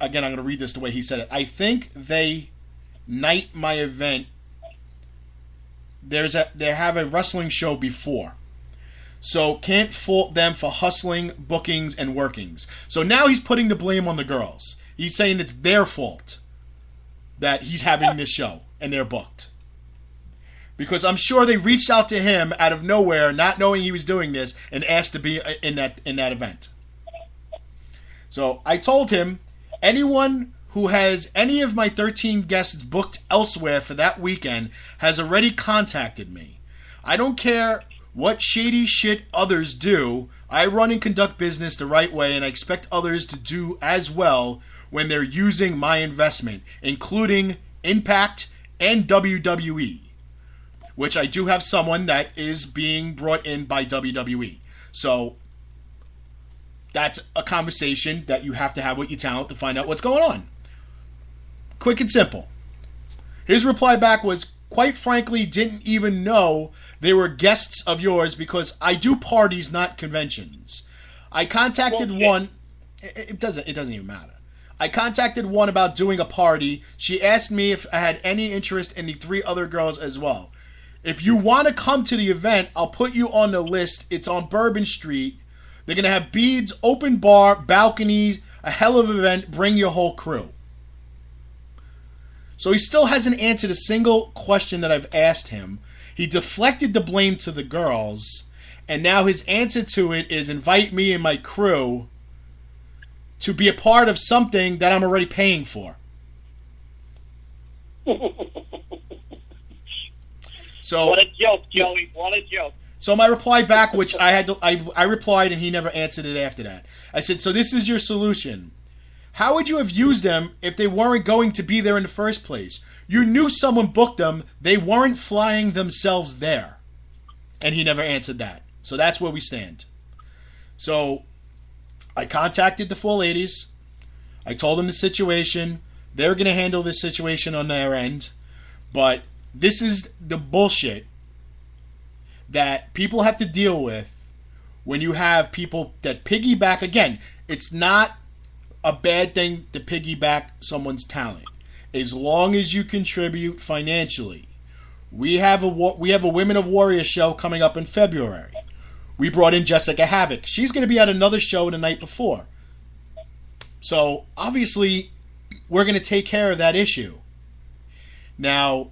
again, I'm going to read this the way he said it. I think they night my event. They have a wrestling show before. So can't fault them for hustling, bookings, and workings. So now he's putting the blame on the girls. He's saying it's their fault that he's having this show and they're booked. Because I'm sure they reached out to him out of nowhere, not knowing he was doing this, and asked to be in that event. So I told him, anyone who has any of my 13 guests booked elsewhere for that weekend has already contacted me. I don't care what shady shit others do. I run and conduct business the right way, and I expect others to do as well when they're using my investment, including Impact and WWE, which I do have someone that is being brought in by WWE. So that's a conversation that you have to have with your talent to find out what's going on. Quick and simple. His reply back was, quite frankly, didn't even know they were guests of yours because I do parties, not conventions. I contacted one. It doesn't even matter. I contacted one about doing a party. She asked me if I had any interest in the 3 other girls as well. If you want to come to the event, I'll put you on the list. It's on Bourbon Street. They're going to have beads, open bar, balconies, a hell of an event. Bring your whole crew. So he still hasn't answered a single question that I've asked him. He deflected the blame to the girls, and now his answer to it is invite me and my crew to be a part of something that I'm already paying for. So what a joke, Joey! What a joke. So my reply back, which I replied and he never answered it after that. I said, so this is your solution. How would you have used them if they weren't going to be there in the first place? You knew someone booked them. They weren't flying themselves there. And he never answered that. So that's where we stand. So I contacted the 4 ladies. I told them the situation. They're going to handle this situation on their end. But this is the bullshit that people have to deal with when you have people that piggyback. Again, it's not a bad thing to piggyback someone's talent, as long as you contribute financially. We have a Women of Warrior show coming up in February. We brought in Jessica Havoc. She's going to be at another show the night before. So obviously, we're going to take care of that issue. Now,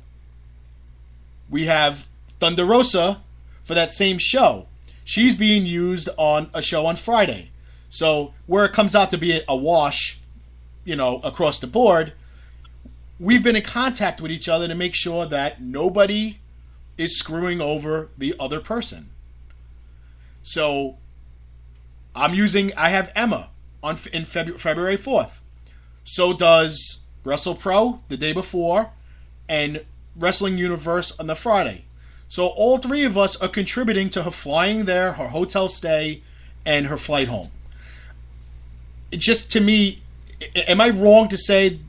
we have Thunder Rosa for that same show. She's being used on a show on Friday. So where it comes out to be a wash, across the board, we've been in contact with each other to make sure that nobody is screwing over the other person. So I have Emma in February 4th. So does Wrestle Pro the day before, and Wrestling Universe on the Friday. So all 3 of us are contributing to her flying there, her hotel stay, and her flight home. It just, to me, am I wrong to say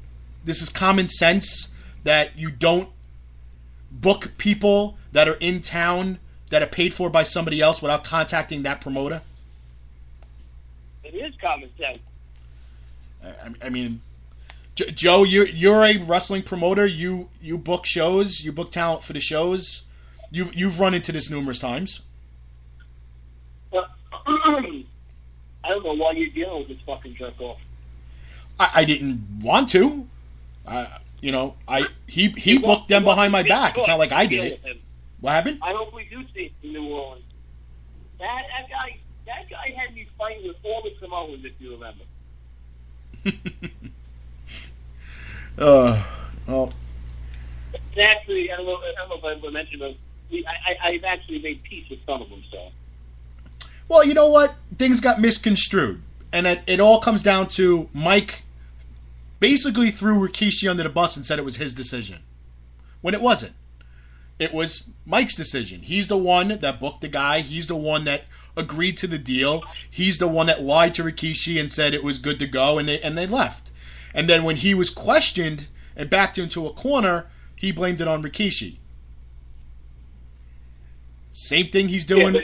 this is common sense that you don't book people that are in town that are paid for by somebody else without contacting that promoter? It is common sense. I mean, Joe, you're a wrestling promoter. You book shows. You book talent for the shows. You've run into this numerous times. Well, I don't know why you're dealing with this fucking jerk off. I didn't want to. He booked them behind my back. It's not like I did it. What happened? I hope we do see it in New Orleans. That guy had me fighting with all the Samoans, if you remember. Well. Actually, I don't know if I mentioned it. I've actually made peace with some of them, so. Well, you know what? Things got misconstrued. And it all comes down to Mike basically threw Rikishi under the bus and said it was his decision. When it wasn't. It was Mike's decision. He's the one that booked the guy. He's the one that agreed to the deal. He's the one that lied to Rikishi and said it was good to go, and they left. And then when he was questioned and backed into a corner, he blamed it on Rikishi. Same thing he's doing.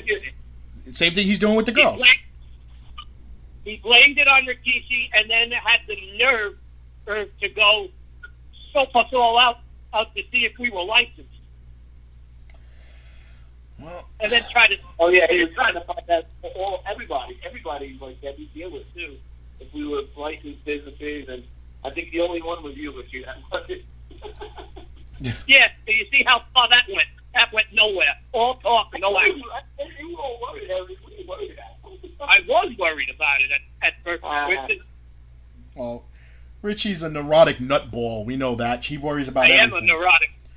Same thing he's doing with the girls. He blamed it on Rikishi, and then had the nerve to go scope us all out to see if we were licensed. Well, and then try to. Oh yeah, he was trying to find out for everybody like that we deal with too. If we were licensed businesses, and I think the only one was you, Richie. Yeah, so you see how far that went. That went nowhere. All talk, no action. You were worried. I was worried about it at first. Well, Richie's a neurotic nutball. We know that. He worries about everything.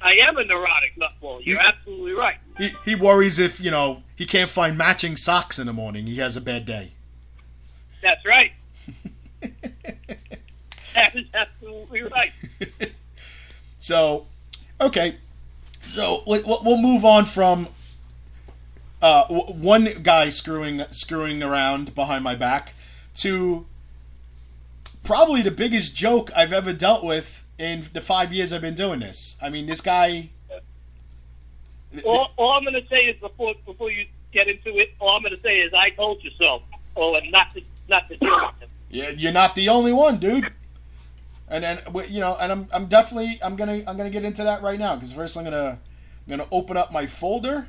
I am a neurotic nutball. You're absolutely right. He worries if, he can't find matching socks in the morning. He has a bad day. That's right. That is absolutely right. So, okay. So we'll move on from one guy screwing around behind my back to probably the biggest joke I've ever dealt with in the 5 years I've been doing this. I mean, this guy. All I'm going to say is before you get into it, all I'm going to say is I told you so. And not to deal with him. Yeah, you're not the only one, dude. And then and I'm gonna get into that right now, because first I'm gonna open up my folder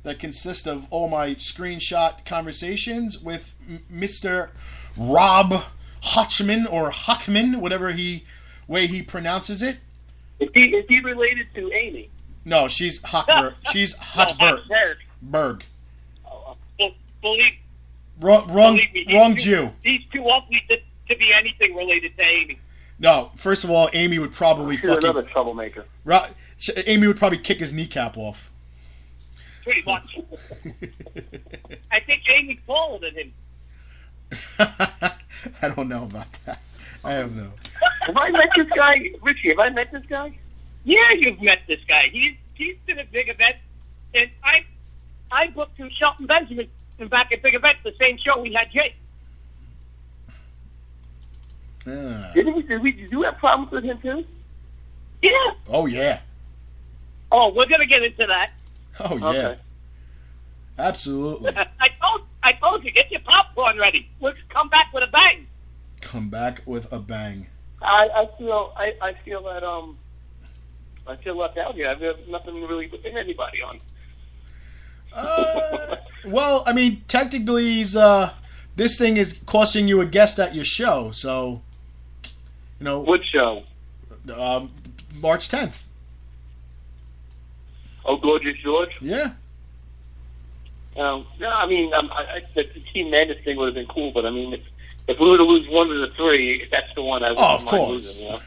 that consists of all my screenshot conversations with Mr. Rob Hutchman or Huckman, whatever way he pronounces it. Is he related to Amy? No, she's Huckberg. She's Hutchberg. Berg. Believe Wrong Jew. He's too ugly to be anything related to Amy. No, first of all, Amy would probably She's another troublemaker. Amy would probably kick his kneecap off. Pretty much. I think Amy's taller than him. I don't know about that. I don't know. Have I met this guy, Richie? Have I met this guy? Yeah, you've met this guy. He's been at big events, and I booked to Shelton Benjamin back at big events, the same show we had Jake. Did you have problems with him too? Yeah. Oh yeah. Oh, we're gonna get into that. Oh yeah. Okay. Absolutely. I told you, get your popcorn ready. Let's come back with a bang. Come back with a bang. I feel that I feel left out here. I've got nothing really to pin anybody on. Well, I mean, technically, this thing is costing you a guest at your show, so What show? March 10th. Oh, Gorgeous George? Yeah. No, I mean, the Team Madness thing would have been cool, but I mean, if we were to lose one of the three, that's the one I wouldn't mind losing.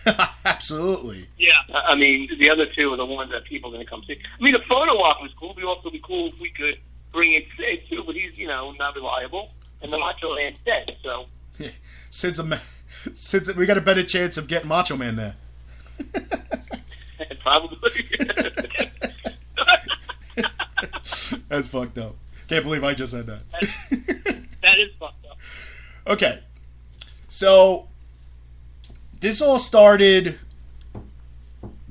Absolutely. Yeah. I mean, the other two are the ones that people are going to come see. I mean, the photo op was cool. It would also be cool if we could bring in Sid, too, but he's, not reliable. And the Macho Man's dead, so. Sid's we got a better chance of getting Macho Man there. Probably. That's fucked up. Can't believe I just said that. That is fucked up. Okay. So, this all started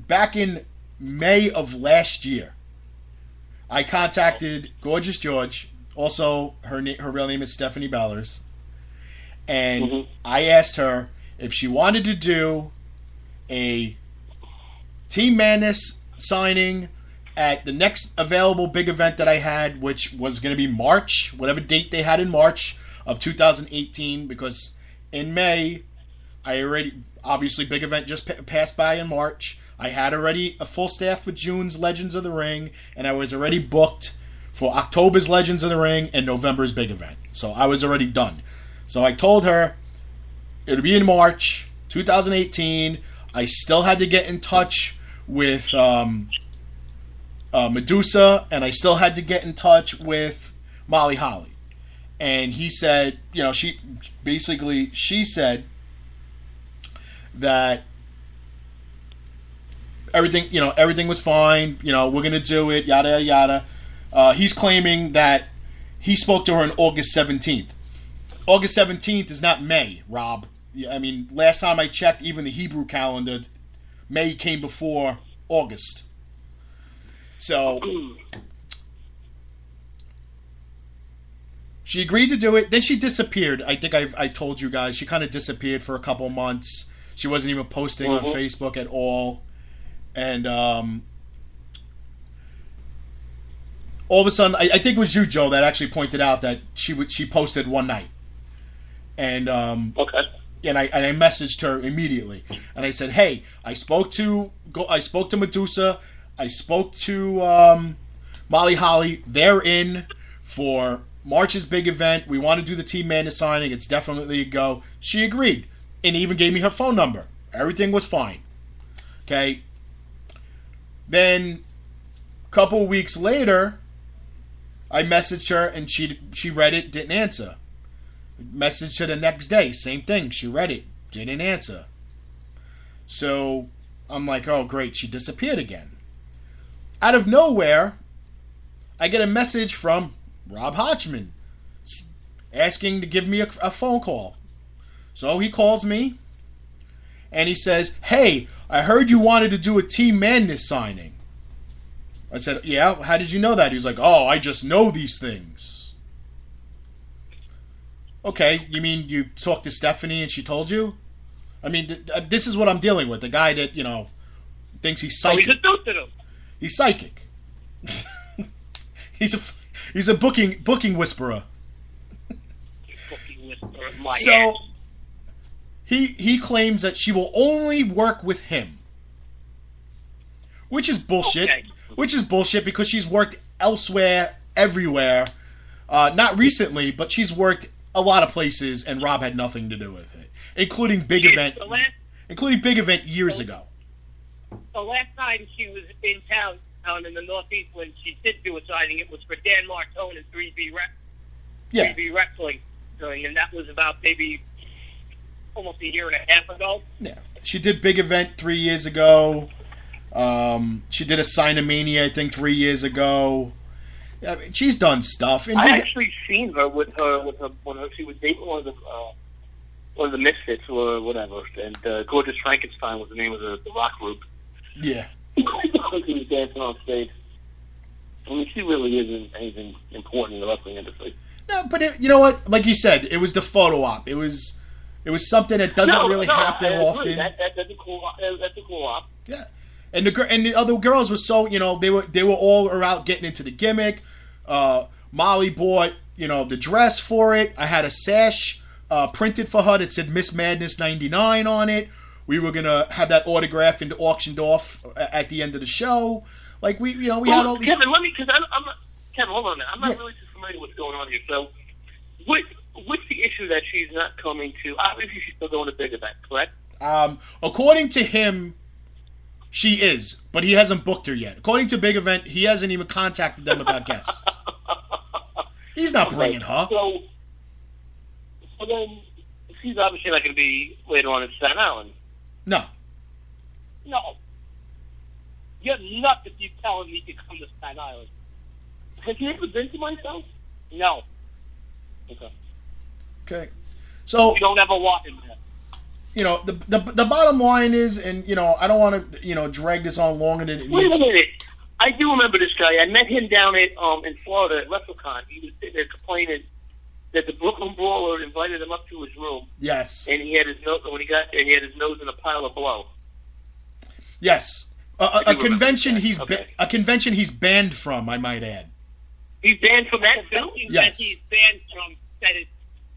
back in May of last year. I contacted Gorgeous George. Also, her real name is Stephanie Ballers. And I asked her if she wanted to do a Team Madness signing at the next available big event that I had, which was going to be March, whatever date they had in March of 2018, because in May, obviously big event just passed by in March. I had already a full staff for June's Legends of the Ring, and I was already booked for October's Legends of the Ring and November's big event. So I was already done. So I told her it would be in March 2018. I still had to get in touch with Medusa, and I still had to get in touch with Molly Holly. And he said, she said that everything was fine, we're going to do it, yada, yada. He's claiming that he spoke to her on August 17th. August 17th is not May, Rob. I mean, last time I checked, even the Hebrew calendar, May came before August. So, She agreed to do it. Then she disappeared. I think I told you guys. She kind of disappeared for a couple months. She wasn't even posting on Facebook at all. And all of a sudden, I think it was you, Joe, that actually pointed out that she posted one night. And Okay. and I messaged her immediately, and I said, "Hey, I spoke to Medusa, I spoke to Molly Holly. They're in for March's big event. We want to do the Team Madness signing. It's definitely a go." She agreed, and even gave me her phone number. Everything was fine. Okay. Then, a couple of weeks later, I messaged her, and she read it, didn't answer. Message her the next day, same thing. She read it, didn't answer. So I'm like, oh great, she disappeared again. Out of nowhere, I get a message from Rob Hodgman asking to give me a phone call. So he calls me and he says, "Hey, I heard you wanted to do a Team Madness signing." I said, "Yeah, how did you know that?" He's like, "Oh, I just know these things." Okay, you mean you talked to Stephanie and she told you? I mean, this is what I'm dealing with. The guy that, thinks he's psychic. Oh, he's a dude to them. He's psychic. he's a booking whisperer. Booking whisperer, my So ass. he claims that she will only work with him. Which is bullshit. Okay. Which is bullshit because she's worked elsewhere, everywhere. Not recently, but she's worked a lot of places, and Rob had nothing to do with it, including big event years ago. The last time she was in town in the Northeast when she did do a signing, it was for Dan Martone and 3B Wrestling, and that was about maybe almost a year and a half ago. Yeah, she did big event 3 years ago. She did a Signomania, I think, 3 years ago. I mean, she's done stuff. And I actually seen her when she was dating one of the Misfits or whatever, and Gorgeous Frankenstein was the name of the rock group. Yeah. She was dancing on stage. I mean, she really isn't anything important in the wrestling industry. No, but you know what? Like you said, it was the photo op. It was something that doesn't really happen often. That's a cool op. Yeah. And the other girls were so, they were all out getting into the gimmick. Molly bought, the dress for it. I had a sash printed for her that said Miss Madness 99 on it. We were gonna have that autographed and auctioned off at the end of the show. Like we had all these. Kevin, Kevin, hold on a minute. I'm not really too familiar with what's going on here. So, what's the issue that she's not coming to? Obviously, she's still going to big event, correct? According to him, she is, but he hasn't booked her yet. According to Big Event, he hasn't even contacted them about guests. He's not bringing her. So then, she's obviously not going to be later on in Staten Island. No. You're nuts if you're telling me to come to Staten Island. Have you ever been to myself? No. Okay. So you don't ever walk in there. The bottom line is, and I don't want to drag this on longer than it needs. Wait a minute. I do remember this guy. I met him down in Florida at WrestleCon. He was sitting there complaining that the Brooklyn Brawler invited him up to his room. Yes. And he had his nose when he got there. He had his nose in a pile of blow. Yes. A convention he's banned from, I might add. He's banned from that too? Yes. He's banned from that.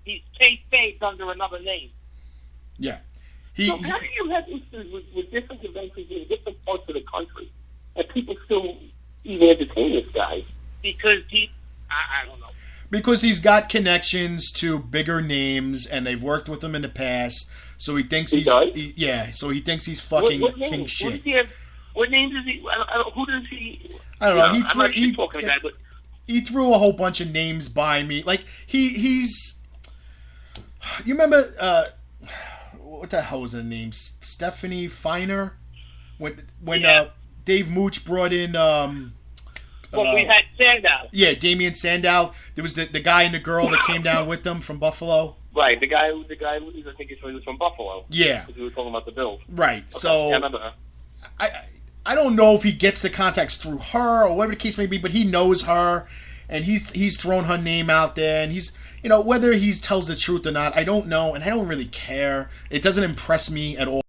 He's kayfabe under another name. Yeah. So how do you have issues with different conventions in different parts of the country and people still even entertain this guy? Because I don't know. Because he's got connections to bigger names, and they've worked with him in the past, so he thinks so he thinks he's fucking king shit. What name does he? Who does he? I don't know. He threw a whole bunch of names by me. Like he's. You remember what the hell was her name? Stephanie Feiner. When Dave Mooch brought in. Well, we had Sandow. Yeah, Damian Sandow. There was the guy and the girl that came down with them from Buffalo. Right, the guy. I think he was from Buffalo. Yeah, because we were talking about the Bills. Right. Okay. So yeah, I remember her. I don't know if he gets the contacts through her or whatever the case may be, but he knows her, and he's thrown her name out there, and he's, whether he tells the truth or not, I don't know, and I don't really care. It doesn't impress me at all.